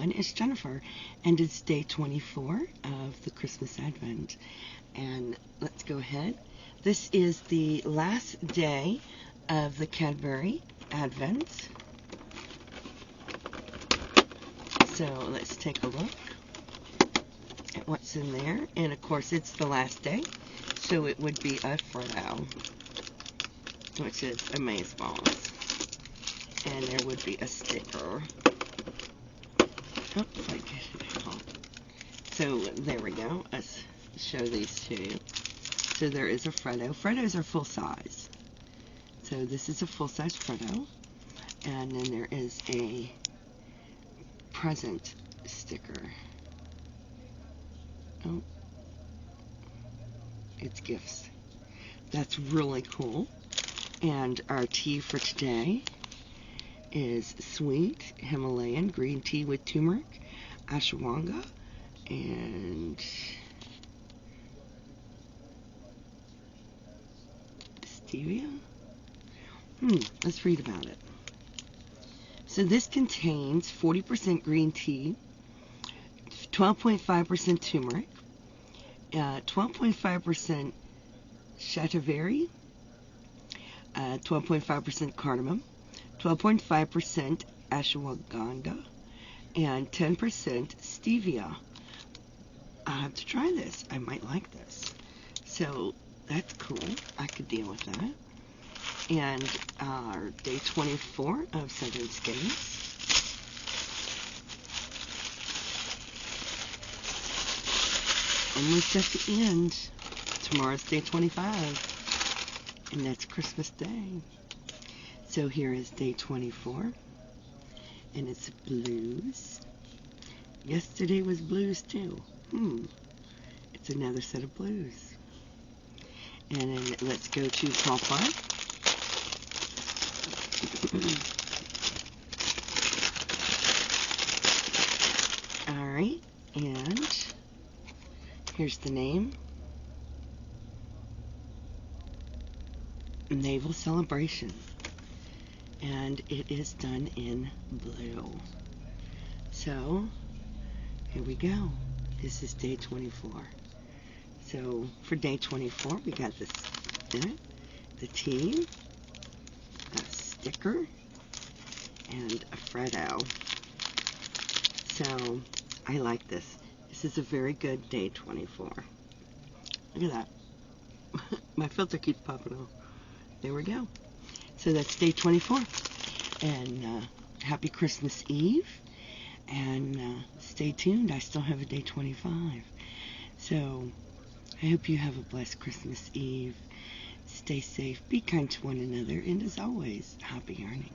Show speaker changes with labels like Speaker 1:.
Speaker 1: everyone. It's Jennifer, and it's day 24 of the Christmas Advent. And let's go ahead. This is the last day of the Cadbury Advent. So let's take a look at what's in there. And of course, it's the last day, so it would be a Freddo, which is amazeballs. And there would be a sticker. Oops, I get it out. So there we go. Let's show these two. So there is a Freddo. Freddos are full size. So this is a full size Freddo. And then there is a present sticker. Oh, it's gifts. That's really cool. And our tea for today is sweet Himalayan green tea with turmeric, ashwagandha, and stevia. Let's read about it. So this contains 40% green tea, 12.5% turmeric, 12.5% shatavari, 12.5% cardamom, 12.5% ashwagandha, and 10% stevia. I'll have to try this. I might like this. So that's cool. I could deal with that. And our day 24 of Southern Skates. Almost at the end. Tomorrow's day 25. And that's Christmas Day. So here is day 24, and it's blues. Yesterday was blues too. It's another set of blues. And then let's go to Paw Ply. Alright, and here's the name. Naval Celebration. And it is done in blue. So, here we go. This is day 24. So, for day 24, we got this in it, the tea, a sticker, and a Freddo. So, I like this. This is a very good day 24. Look at that. My filter keeps popping off. There we go. So that's day 24, and happy Christmas Eve, and stay tuned. I still have a day 25, so I hope you have a blessed Christmas Eve. Stay safe, be kind to one another, and as always, happy yarning.